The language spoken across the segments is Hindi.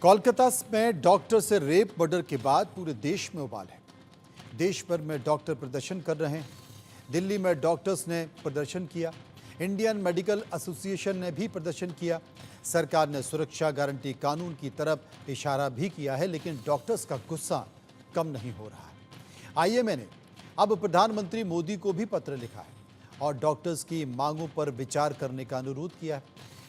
कोलकाता में डॉक्टर से रेप मर्डर के बाद पूरे देश में उबाल है। देश भर में डॉक्टर प्रदर्शन कर रहे हैं। दिल्ली में डॉक्टर्स ने प्रदर्शन किया। इंडियन मेडिकल एसोसिएशन ने भी प्रदर्शन किया। सरकार ने सुरक्षा गारंटी कानून की तरफ इशारा भी किया है, लेकिन डॉक्टर्स का गुस्सा कम नहीं हो रहा है। आईएमए ने अब प्रधानमंत्री मोदी को भी पत्र लिखा है और डॉक्टर्स की मांगों पर विचार करने का अनुरोध किया है।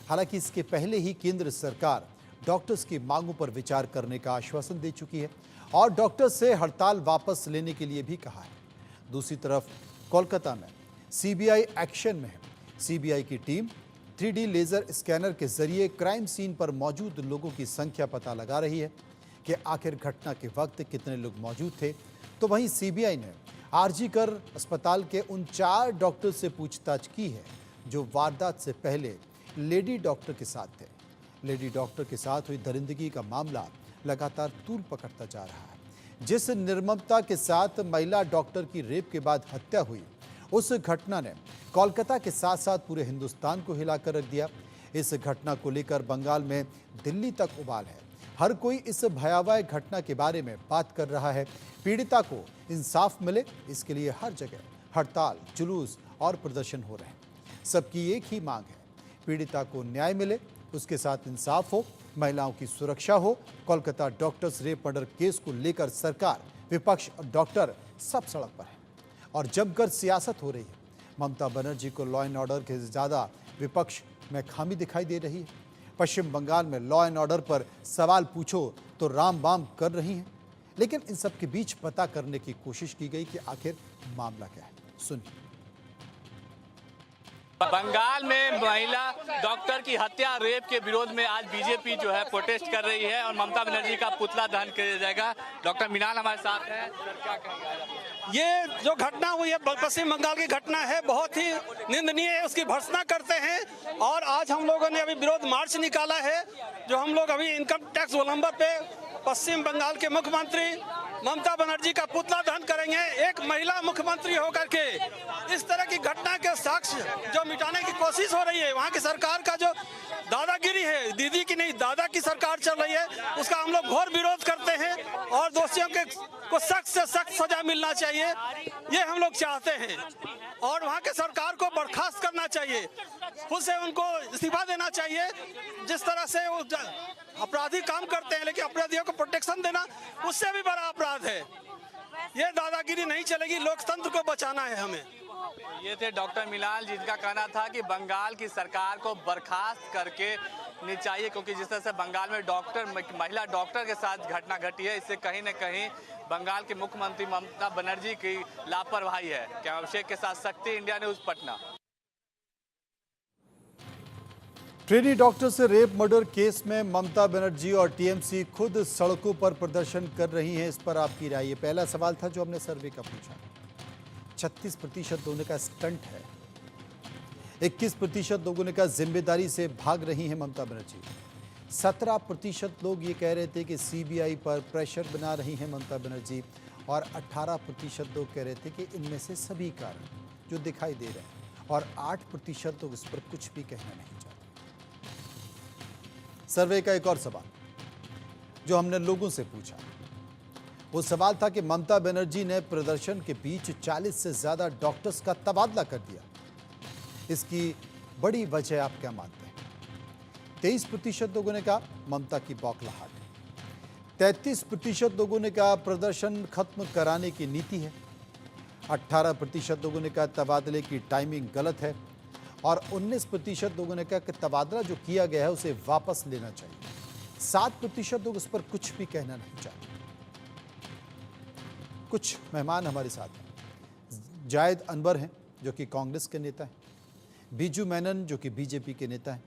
हालांकि इसके पहले ही केंद्र सरकार डॉक्टर्स की मांगों पर विचार करने का आश्वासन दे चुकी है और डॉक्टर्स से हड़ताल वापस लेने के लिए भी कहा है। दूसरी तरफ कोलकाता में सीबीआई एक्शन में है। सीबीआई की टीम 3D लेजर स्कैनर के जरिए क्राइम सीन पर मौजूद लोगों की संख्या पता लगा रही है कि आखिर घटना के वक्त कितने लोग मौजूद थे। तो वहीं सीबीआई ने आरजीकर अस्पताल के उन 4 डॉक्टर से पूछताछ की है जो वारदात से पहले लेडी डॉक्टर के साथ थे। लेडी डॉक्टर के साथ हुई दरिंदगी का मामला लगातार तूल पकड़ता जा रहा है। जिस निर्ममता के साथ महिला डॉक्टर की रेप के बाद हत्या हुई, उस घटना ने कोलकाता के साथ साथ पूरे हिंदुस्तान को हिलाकर रख दिया। इस घटना को लेकर बंगाल में दिल्ली तक उबाल है। हर कोई इस भयावह घटना के बारे में बात कर रहा है। पीड़िता को इंसाफ मिले, इसके लिए हर जगह हड़ताल, जुलूस और प्रदर्शन हो रहे हैं। सबकी एक ही मांग है, पीड़िता को न्याय मिले, उसके साथ इंसाफ हो, महिलाओं की सुरक्षा हो। Kolkata doctors rape murder case को लेकर सरकार, विपक्ष और डॉक्टर सब सड़क पर है और जमकर सियासत हो रही है। ममता बनर्जी को लॉ एंड ऑर्डर के ज़्यादा विपक्ष में खामी दिखाई दे रही है। पश्चिम बंगाल में लॉ एंड ऑर्डर पर सवाल पूछो तो राम बाम कर रही हैं, लेकिन इन सब के बीच पता करने की कोशिश की गई कि आखिर मामला क्या है। सुनिए। बंगाल में महिला डॉक्टर की हत्या रेप के विरोध में आज बीजेपी जो है प्रोटेस्ट कर रही है और ममता बनर्जी का पुतला दहन किया जाएगा। डॉक्टर मीनाल हमारे साथ हैं। क्या कहेंगे? ये जो घटना हुई है पश्चिम बंगाल की घटना है, बहुत ही निंदनीय है, उसकी भर्त्सना करते हैं। और आज हम लोगों ने अभी विरोध मार्च निकाला है, जो हम लोग अभी इनकम टैक्स गोलंबर पे पश्चिम बंगाल के मुख्यमंत्री ममता बनर्जी का पुतला दहन करेंगे। एक महिला मुख्यमंत्री होकर के इस तरह की घटना के साक्ष्य जो मिटाने की कोशिश हो रही है, वहाँ की सरकार का जो दादागिरी है, दीदी की नहीं दादा की सरकार चल रही है, उसका हम लोग घोर विरोध करते हैं और दोषियों को सख्त से सख्त सजा मिलना चाहिए, ये हम लोग चाहते हैं। और वहाँ के सरकार को बर्खास्त करना चाहिए, खुद से उनको इस्तीफा देना चाहिए। जिस तरह से वो अपराधी काम करते हैं, लेकिन अपराधियों को प्रोटेक्शन देना उससे भी बड़ा अपराध है। ये दादागिरी नहीं चलेगी, लोकतंत्र को बचाना है हमें। ये थे डॉक्टर मीनाल, जिनका कहना था कि बंगाल की सरकार को बर्खास्त करके नहीं चाहिए, क्योंकि जिस तरह से बंगाल में महिला डॉक्टर के साथ घटना घटी है, इससे कहीं न कहीं बंगाल के मुख्यमंत्री ममता बनर्जी की लापरवाही है। क्या अभिषेक के साथ शक्ति, India news, Patna. Trainee doctor से रेप मर्डर केस में ममता बनर्जी और टीएमसी खुद सड़कों पर प्रदर्शन कर रही हैं। इस पर आपकी राय? ये पहला सवाल था जो हमने सर्वे का पूछा। 36% लोगों ने कहा स्टंट है, 21% लोगों ने कहा जिम्मेदारी से भाग रही हैं ममता बनर्जी, 17% लोग ये कह रहे थे कि सीबीआई पर प्रेशर बना रही हैं ममता बनर्जी और 18% लोग कह रहे थे कि इनमें से सभी कारण जो दिखाई दे रहे हैं और 8% लोग इस पर कुछ भी कहना नहीं चाहते। सर्वे का एक और सवाल जो हमने लोगों से पूछा, वो सवाल था कि ममता बनर्जी ने प्रदर्शन के बीच 40 से ज्यादा डॉक्टर्स का तबादला कर दिया, इसकी बड़ी वजह आप क्या मानते हैं? 23% लोगों ने कहा ममता की बौखलाहट, 33% लोगों ने कहा प्रदर्शन खत्म कराने की नीति है, 18% लोगों ने कहा तबादले की टाइमिंग गलत है और 19% लोगों ने कहा कि तबादला जो किया गया है उसे वापस लेना चाहिए। 7% लोग उस पर कुछ भी कहना नहीं चाहते। कुछ मेहमान हमारे साथ हैं। जायद अनवर हैं जो कि कांग्रेस के नेता हैं, बीजू मेनन जो कि बीजेपी के नेता हैं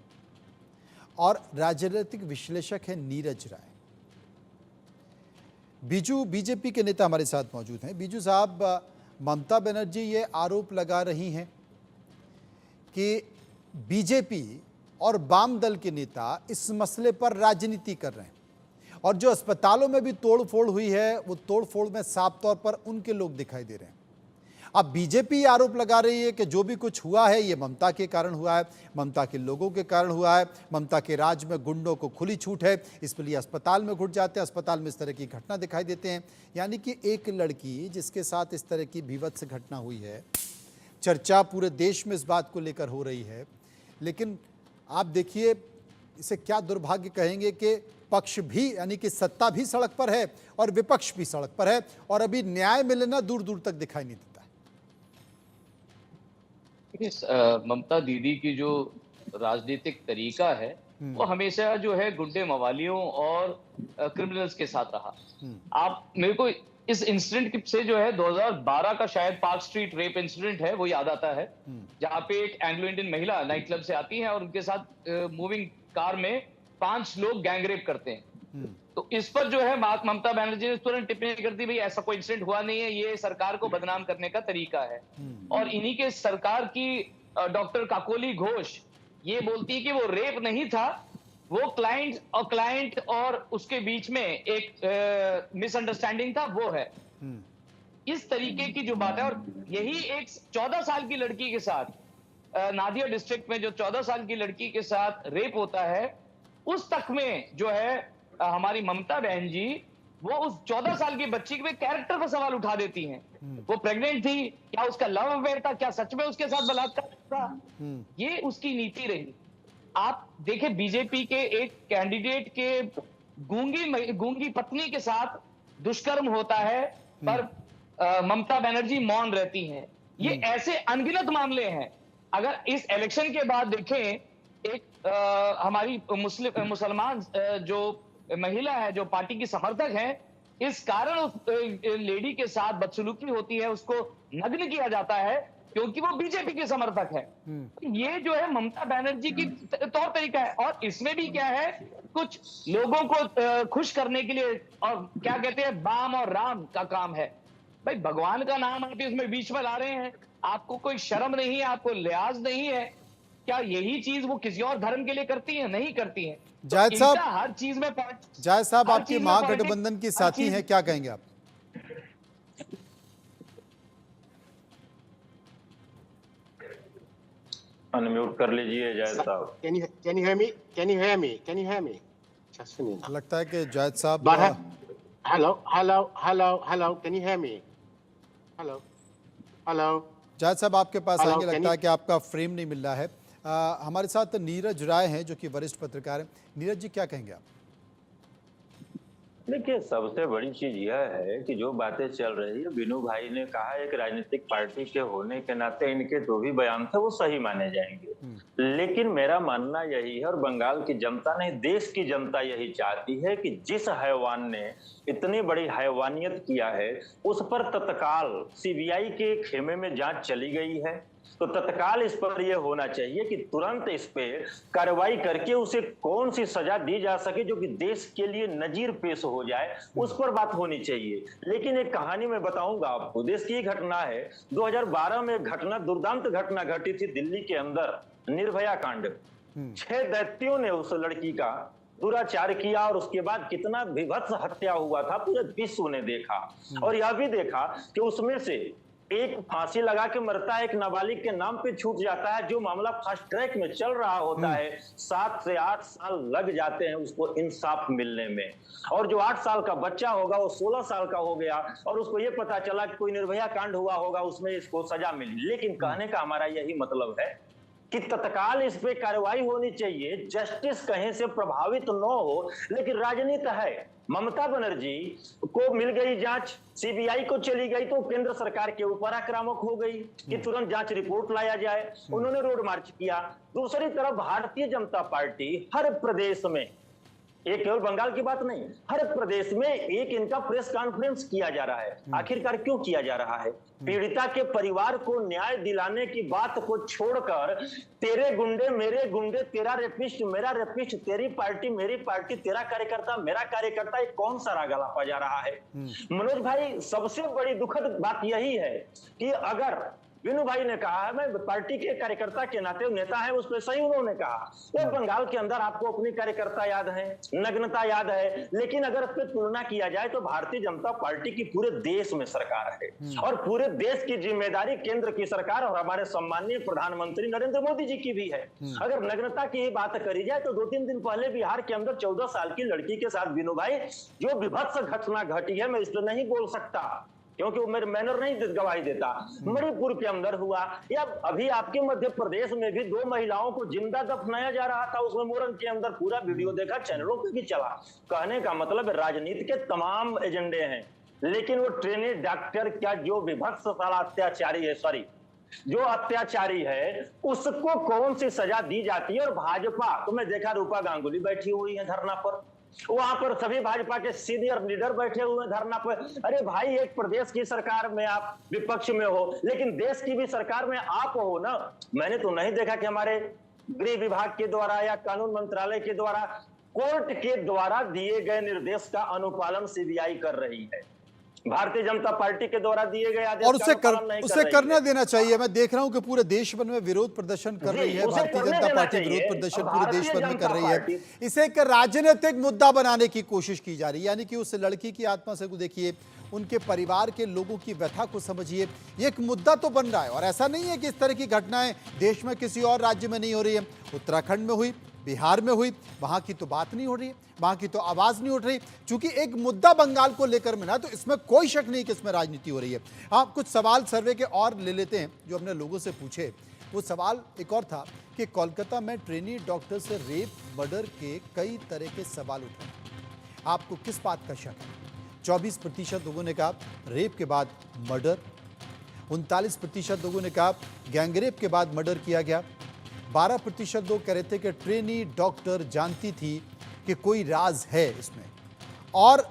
और राजनीतिक विश्लेषक हैं नीरज राय। बीजू बीजेपी के नेता हमारे साथ मौजूद हैं। बीजू साहब, ममता बनर्जी ये आरोप लगा रही हैं कि बीजेपी और वाम दल के नेता इस मसले पर राजनीति कर रहे हैं और जो अस्पतालों में भी तोड़फोड़ हुई है, वो तोड़फोड़ में साफ तौर पर उनके लोग दिखाई दे रहे हैं। अब बीजेपी आरोप लगा रही है कि जो भी कुछ हुआ है ये ममता के कारण हुआ है, ममता के लोगों के कारण हुआ है, ममता के राज में गुंडों को खुली छूट है, इसलिए अस्पताल में घुट जाते हैं, अस्पताल में इस तरह की घटना दिखाई देते हैं। यानी कि एक लड़की जिसके साथ इस तरह की भीभत्स घटना हुई है, चर्चा पूरे देश में इस बात को लेकर हो रही है, लेकिन आप देखिए इसे क्या दुर्भाग्य कहेंगे कि पक्ष भी यानी कि सत्ता भी सड़क पर है और विपक्ष भी सड़क पर है और अभी न्याय मिलना दूर दूर तक दिखाई नहीं देता है। देखिए, ममता दीदी की जो राजनीतिक तरीका है वो हमेशा जो है गुंडे मवालियों और क्रिमिनल्स के साथ रहा। आप मेरे को इस इंसिडेंट से जो है 2012 का शायद पार्क स्ट्रीट रेप इंसिडेंट है वो याद आता है, जहां पे एक एंग्लो इंडियन महिला नाइट क्लब से आती है और उनके साथ मूविंग कार में 5 लोग गैंग रेप करते हैं। तो इस पर जो है ममता बनर्जी ने तुरंत टिप्पणी कर दी, भाई ऐसा कोई इंसिडेंट हुआ नहीं है, ये सरकार को बदनाम करने का तरीका है। और इन्हीं के सरकार की डॉक्टर काकोली घोष ये बोलती है कि वो रेप नहीं था, वो क्लाइंट और उसके बीच में एक मिसअंडरस्टैंडिंग था, वो है। इस तरीके की जो बात है, और यही एक 14 साल की लड़की के साथ नादिया डिस्ट्रिक्ट में जो 14 साल की लड़की के साथ रेप होता है, उस तक में जो है हमारी ममता बहन जी वो उस 14 साल की बच्ची के कैरेक्टर पर सवाल उठा देती हैं। वो प्रेग्नेंट थी, क्या उसका लव अफेयर था, क्या सच में उसके साथ बलात्कार था, ये उसकी नीति रही। आप देखें बीजेपी के एक कैंडिडेट के गूंगी पत्नी के साथ दुष्कर्म होता है, पर ममता बनर्जी मौन रहती हैं। ये ऐसे अनगिनत मामले हैं। अगर इस इलेक्शन के बाद देखें, एक हमारी मुसलमान जो महिला है, जो पार्टी की समर्थक है, इस कारण उस लेडी के साथ बदसलूकी होती है, उसको नग्न किया जाता है क्योंकि वो बीजेपी के समर्थक है। ये जो है ममता बनर्जी की तौर तरीका है। और इसमें भी क्या है, कुछ लोगों को खुश करने के लिए, और क्या कहते हैं, बाम और राम का काम है। भाई भगवान का नाम आप इसमें बीच में ला रहे हैं, आपको कोई शर्म नहीं है, आपको लिहाज नहीं है। क्या यही चीज वो किसी और धर्म के लिए करती है? नहीं करती है। जायद साहब, हर चीज में जायद साहब आपकी महागठबंधन की साथी हैं, क्या कहेंगे आप? अनम्यूट कर लीजिए जायद साहब। Can you hear me? Can you hear me? Can you hear me? Just a minute. लगता है कि जायद साहब hello. Can you hear me? Hello. जायद साहब आपके पास Hello, आएंगे, can लगता है you- कि आपका फ्रेम नहीं मिल रहा है। हमारे साथ नीरज राय हैं जो कि वरिष्ठ पत्रकार हैं। नीरज जी, क्या कहेंगे आप? देखिए, सबसे बड़ी चीज यह है कि जो बातें चल रही है, बिनू भाई ने कहा एक राजनीतिक पार्टी के होने के नाते इनके जो भी बयान थे वो सही माने जाएंगे। लेकिन मेरा मानना यही है, और बंगाल की जनता नहीं देश की जनता यही चाहती है कि जिस हैवान ने इतनी बड़ी हैवानियत किया है उस पर तत्काल सीबीआई के खेमे में जांच चली गई है, तो तत्काल इस पर यह होना चाहिए कि तुरंत इस पे कार्रवाई करके उसे कौन सी सजा दी जा सके जो कि देश के लिए नजीर पेश हो जाए, उस पर बात होनी चाहिए। लेकिन एक कहानी मैं बताऊंगा आपको, देश की घटना है। 2012 में घटना, दुर्दांत घटना घटी थी दिल्ली के अंदर, निर्भया कांड। 6 दैत्यों ने उस लड़की का दुराचार किया और उसके बाद कितना विभत्स हत्या हुआ था पूरे विश्व ने देखा। और यह भी देखा कि उसमें से एक फांसी लगा के मरता है, एक नाबालिग के नाम पे छूट जाता है। जो मामला फास्ट ट्रैक में चल रहा होता है 7 से 8 साल लग जाते हैं उसको इंसाफ मिलने में। और जो 8 साल का बच्चा होगा वो 16 साल का हो गया और उसको ये पता चला कि कोई निर्भया कांड हुआ होगा, उसमें इसको सजा मिली। लेकिन कहने का हमारा यही मतलब है कि तत्काल इस पे कार्रवाई होनी चाहिए, जस्टिस कहीं से प्रभावित न हो। लेकिन राजनीति है, ममता बनर्जी को मिल गई जांच, सीबीआई को चली गई तो केंद्र सरकार के ऊपर आक्रामक हो गई कि तुरंत जांच रिपोर्ट लाया जाए। उन्होंने रोड मार्च किया। दूसरी तरफ भारतीय जनता पार्टी हर प्रदेश में, एक केवल बंगाल की बात नहीं, हर प्रदेश में एक इनका प्रेस कॉन्फ्रेंस किया जा रहा है। आखिरकार क्यों किया जा रहा है? पीड़िता के परिवार को न्याय दिलाने की बात को छोड़कर तेरे गुंडे मेरे गुंडे, तेरा रेपिस्ट मेरा रेपिस्ट, तेरी पार्टी मेरी पार्टी, तेरा कार्यकर्ता मेरा कार्यकर्ता, ये कौन सा राग लापा जा रहा है? मनोज भाई, सबसे बड़ी दुखद बात यही है कि अगर विनू भाई ने कहा, मैं पार्टी के कार्यकर्ता के नाते नेता है उस पर सही उन्होंने कहा। तो बंगाल के अंदर आपको अपनी कार्यकर्ता याद है, नग्नता याद है, लेकिन अगर इस पर तुलना किया जाए तो भारतीय जनता पार्टी की पूरे देश में सरकार है और पूरे देश की जिम्मेदारी केंद्र की सरकार और हमारे सम्माननीय प्रधानमंत्री नरेंद्र मोदी जी की भी है। अगर नग्नता की बात करी जाए तो 2-3 दिन पहले बिहार के अंदर 14 साल की लड़की के साथ विनू भाई जो विभत्स घटना घटी है, मैं इस पर नहीं बोल सकता क्योंकि वो मेरे मैनर नहीं गवाही देता। मणिपुर के अंदर हुआ, या अभी आपके मध्य प्रदेश में भी 2 महिलाओं को जिंदा दफनाया जा रहा था, उसमें मोरन के अंदर पूरा वीडियो देखा, चैनलों पे भी चला। कहने का मतलब राजनीति के तमाम एजेंडे हैं, लेकिन वो ट्रेनी डॉक्टर क्या जो विभत्स साला अत्याचारी है, सॉरी जो अत्याचारी है उसको कौन सी सजा दी जाती है। और भाजपा तो मैं देखा रूपा गांगुली बैठी हुई है धरना पर, वहां पर सभी भाजपा के सीनियर लीडर बैठे हुए धरना पर। अरे भाई, एक प्रदेश की सरकार में आप विपक्ष में हो, लेकिन देश की भी सरकार में आप हो ना। मैंने तो नहीं देखा कि हमारे गृह विभाग के द्वारा या कानून मंत्रालय के द्वारा कोर्ट के द्वारा दिए गए निर्देश का अनुपालन सीबीआई कर रही है, भारतीय जनता पार्टी के द्वारा दिए गए आदेश और उसे कर करना देना चाहिए। मैं देख रहा हूं कि पूरे देश भर में विरोध प्रदर्शन कर रही है भारतीय जनता पार्टी, विरोध प्रदर्शन पूरे देश भर में कर रही है। इसे एक राजनीतिक मुद्दा बनाने की कोशिश की जा रही है, यानी कि उस लड़की की आत्मा से देखिए, उनके परिवार के लोगों की व्यथा को समझिए। ये एक मुद्दा तो बन रहा है, और ऐसा नहीं है कि इस तरह की घटनाएं देश में किसी और राज्य में नहीं हो रही है। उत्तराखंड में हुई, बिहार में हुई, वहां की तो बात नहीं हो रही है, वहां की तो आवाज नहीं उठ रही, क्योंकि एक मुद्दा बंगाल को लेकर में ना, तो इसमें कोई शक नहीं कि इसमें राजनीति हो रही है। हाँ, कुछ सवाल सर्वे के और ले लेते हैं जो हमने लोगों से पूछे। वो सवाल एक और था कि कोलकाता में ट्रेनी डॉक्टर से रेप मर्डर के कई तरह के सवाल उठे, आपको किस बात का शक है? 24% लोगों ने कहा रेप के बाद मर्डर, 39% लोगों ने कहा गैंगरेप के बाद मर्डर किया गया, 12% लोग कह रहे थे कि ट्रेनी डॉक्टर जानती थी कि कोई राज है इसमें, और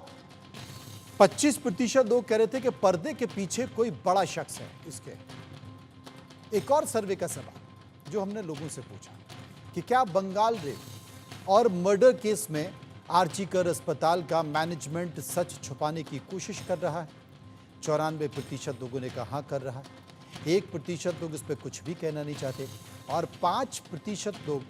25% लोग कह रहे थे कि पर्दे के पीछे कोई बड़ा शख्स है इसके। एक और सर्वे का सवाल जो हमने लोगों से पूछा कि क्या बंगाल रेप और मर्डर केस में आर्चीकर अस्पताल का मैनेजमेंट सच छुपाने की कोशिश कर रहा है? 94% लोगों ने कहा हाँ कर रहा है, 1% लोग इस पर कुछ भी कहना नहीं चाहते, और 5% लोग,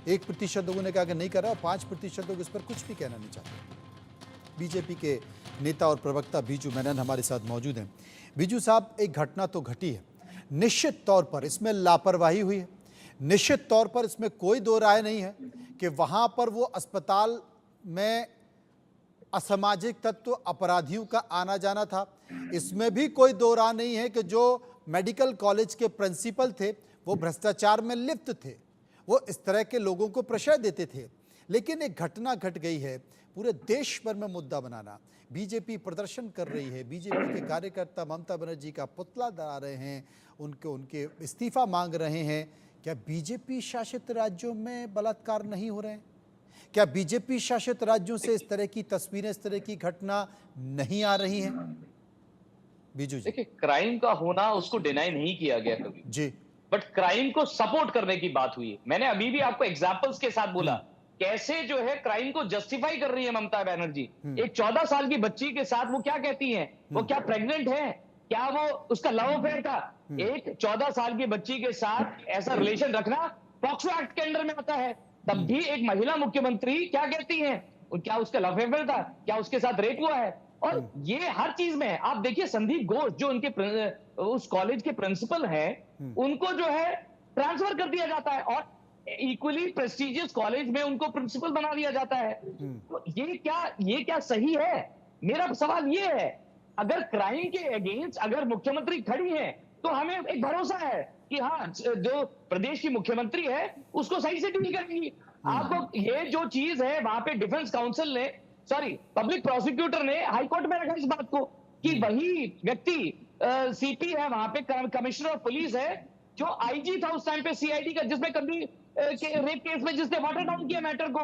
1% लोगों ने कहा कि नहीं कर रहा, और 5% लोग इस पर कुछ भी कहना नहीं चाहते। बीजेपी के नेता और प्रवक्ता बीजू मेनन हमारे साथ मौजूद हैं। बीजू साहब, एक घटना तो घटी है, निश्चित तौर पर इसमें लापरवाही हुई है, निश्चित तौर पर इसमें कोई दो राय नहीं है कि वहां पर वो अस्पताल में असामाजिक तत्व अपराधियों का आना जाना था। इसमें भी कोई दो राय नहीं है कि जो मेडिकल कॉलेज के प्रिंसिपल थे वो भ्रष्टाचार में लिप्त थे, वो इस तरह के लोगों को प्रश्रय देते थे। लेकिन एक घटना घट गई है, पूरे देश भर में मुद्दा बनाना। बीजेपी प्रदर्शन कर रही है, बीजेपी के कार्यकर्ता ममता बनर्जी का पुतला दड़ा रहे हैं, उनके इस्तीफा मांग रहे हैं। क्या बीजेपी शासित राज्यों में बलात्कार नहीं हो रहे हैं? क्या बीजेपी शासित राज्यों से इस तरह की तस्वीरें, इस तरह की घटना नहीं आ रही हैं? बीजू जी, देखिए, क्राइम का होना उसको डिनाई नहीं किया गया कभी जी, बट क्राइम को सपोर्ट करने की बात हुई। मैंने अभी भी आपको एग्जांपल्स के साथ बोला कैसे जो है क्राइम को जस्टिफाई कर रही है ममता बनर्जी। एक 14 साल की बच्ची के साथ वो क्या कहती हैं, वो क्या प्रेग्नेंट है, क्या वो उसका लव अफेयर था? एक 14 साल की बच्ची के साथ ऐसा रिलेशन रखना पॉक्सो एक्ट के अंडर में आता है। तब भी एक महिला मुख्यमंत्री क्या कहती हैं, क्या उसका लव अफेयर था, क्या उसके साथ रेप हुआ है? और ये हर चीज में आप देखिए, संदीप घोष जो उनके उस कॉलेज के प्रिंसिपल हैं, उनको जो है ट्रांसफर कर दिया जाता है और इक्वली प्रेस्टिजियस कॉलेज में उनको प्रिंसिपल बना दिया जाता है। तो ये क्या सही है? मेरा सवाल ये है, अगर क्राइम के अगेंस्ट अगर मुख्यमंत्री खड़ी है तो हमें एक भरोसा है कि हाँ, जो प्रदेश की मुख्यमंत्री है उसको सही से डील करेंगी। आपको ये जो चीज है, वहां पे डिफेंस काउंसिल ने, सॉरी पब्लिक प्रोसिक्यूटर ने हाईकोर्ट में रखा इस बात को कि वही व्यक्ति सीपी है, वहां पे कमिश्नर ऑफ पुलिस है, जो आईजी था उस टाइम पे सीआईडी का, जिसमें कभी रेप केस में जिसने वाटर डाउन किया मैटर को।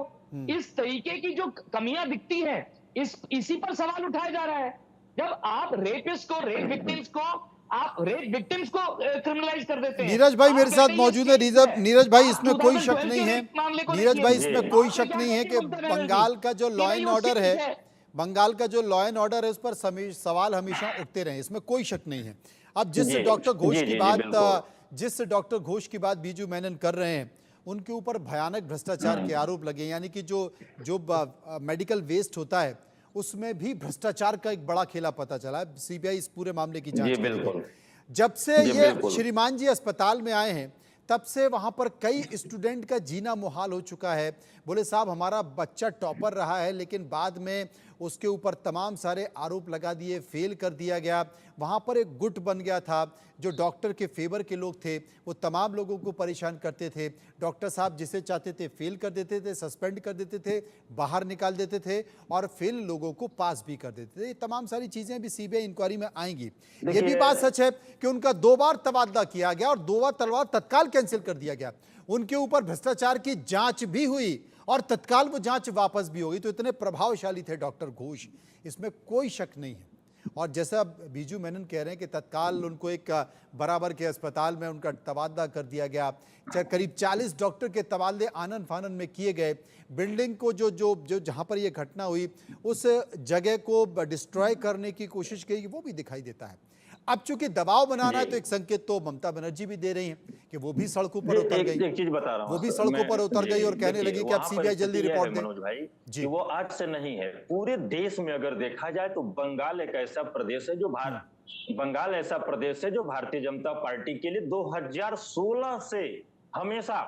इस तरीके की जो कमियां दिखती हैं, इसी पर सवाल उठाया जा रहा है। जब आप रेपिस्ट को, रेप विक्टिम्स को क्रिमिनलाइज कर देते हैं। नीरज भाई मेरे साथ मौजूद है। नीरज भाई, इसमें कोई शक नहीं है, नीरज भाई इसमें कोई शक नहीं है कि बंगाल का जो लॉ एंड ऑर्डर है बंगाल का जो लॉ एंड ऑर्डर है उस पर सवाल हमेशा उठते रहे, इसमें कोई शक नहीं है। अब जिस डॉक्टर घोष की बात बीजू मेनन कर रहे हैं, उनके ऊपर भयानक भ्रष्टाचार के आरोप लगे, यानी कि जो मेडिकल वेस्ट होता है उसमें भी भ्रष्टाचार का एक बड़ा खेला पता चला है। सीबीआई इस पूरे मामले की जांच कर रही है। जब से ये श्रीमान जी अस्पताल में आए हैं तब से वहां पर कई स्टूडेंट का जीना मुहाल हो चुका है। बोले साहब हमारा बच्चा टॉपर रहा है, लेकिन बाद में उसके ऊपर तमाम सारे आरोप लगा दिए, फेल कर दिया गया। वहां पर एक गुट बन गया था, जो डॉक्टर के फेवर के लोग थे वो तमाम लोगों को परेशान करते थे। डॉक्टर साहब जिसे चाहते थे फेल कर देते थे, सस्पेंड कर देते थे, बाहर निकाल देते थे और फेल लोगों को पास भी कर देते थे। ये तमाम सारी चीजें भी सीबीआई इंक्वायरी में आएंगी। ये भी बात सच है कि उनका 2 बार तबादला किया गया और 2 बार तलवार तत्काल कैंसिल कर दिया गया। उनके ऊपर भ्रष्टाचार की जांच भी हुई और तत्काल वो जांच वापस भी हो गई। तो इतने प्रभावशाली थे डॉक्टर घोष, इसमें कोई शक नहीं है। और जैसा बीजू मेनन कह रहे हैं कि तत्काल उनको एक बराबर के अस्पताल में उनका तबादला कर दिया गया। करीब 40 डॉक्टर के तबादले आनन फानन में किए गए। बिल्डिंग को जो जहां पर ये घटना हुई उस जगह को डिस्ट्रॉय करने की कोशिश की, वो भी दिखाई देता है। अब चूंकि दबाव बनाना है तो एक संकेत तो ममता बनर्जी भी दे रही हैं कि वो भी सड़कों पर उतर गई। एक चीज बता रहा हूं, वो भी सड़कों पर उतर गई और कहने लगी कि अब सीबीआई जल्दी रिपोर्ट दे। मनोज भाई जी। कि वो आज से नहीं है, पूरे देश में अगर देखा जाए तो बंगाल एक ऐसा प्रदेश है जो भारतीय जनता पार्टी के लिए 2016 से हमेशा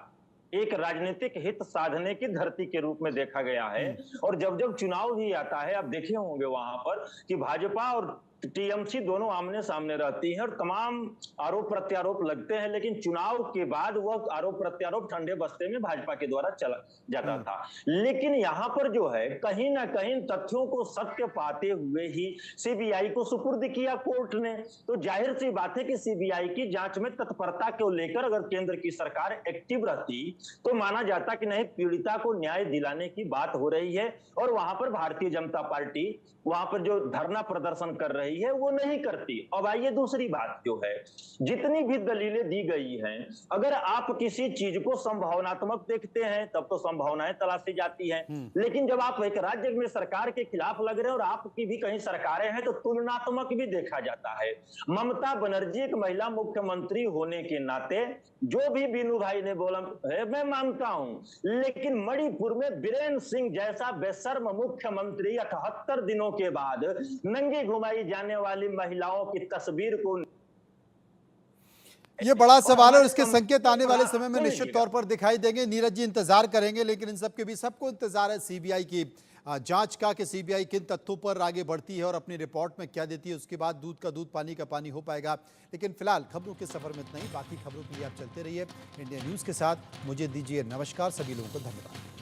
एक राजनीतिक हित साधने की धरती के रूप में देखा गया है। और जब चुनाव भी आता है, आप देखे होंगे वहां पर कि भाजपा और टीएमसी दोनों आमने सामने रहती हैं और तमाम आरोप प्रत्यारोप लगते हैं, लेकिन चुनाव के बाद वह आरोप प्रत्यारोप ठंडे बस्ते में भाजपा के द्वारा चला जाता था। लेकिन यहाँ पर जो है कहीं ना कहीं तथ्यों को सत्य पाते हुए ही सीबीआई को सुपुर्द किया कोर्ट ने। तो जाहिर सी बात है कि सीबीआई की जांच में तत्परता को लेकर अगर केंद्र की सरकार एक्टिव रहती तो माना जाता कि नहीं, पीड़िता को न्याय दिलाने की बात हो रही है और वहां पर भारतीय जनता पार्टी वहां पर जो धरना प्रदर्शन कर रही है वो नहीं करती। अब आइए दूसरी बात जो है, जितनी भी दलीलें दी गई हैं, अगर आप किसी चीज को संभावनात्मक देखते हैं तब तो संभावनाएं तलाशी जाती हैं, लेकिन जब आप एक राज्य में सरकार के खिलाफ लग रहे हैं और आपकी भी कहीं सरकारें हैं तो तुलनात्मक भी देखा जाता है। ममता बनर्जी एक महिला मुख्यमंत्री होने के नाते जो भी बीनू भाई ने बोला है मैं मानता हूं, लेकिन मणिपुर में बीरेन सिंह जैसा बेशर्म मुख्यमंत्री 78 दिनों के बाद नंगी घुमाई जाने वाली महिलाओं की तस्वीर को, ये बड़ा सवाल है और इसके संकेत आने वाले समय में निश्चित तौर पर दिखाई देंगे। नीरज जी इंतजार करेंगे, लेकिन इन सबके भी सबको इंतजार है सीबीआई की जांच का कि सीबीआई किन तथ्यों पर आगे बढ़ती है और अपनी रिपोर्ट में क्या देती है। उसके बाद दूध का दूध पानी का पानी हो पाएगा। लेकिन फिलहाल खबरों के सफर में इतना ही। बाकी खबरों के लिए आप चलते रहिए इंडिया न्यूज के साथ। मुझे दीजिए नमस्कार। सभी लोगों को धन्यवाद।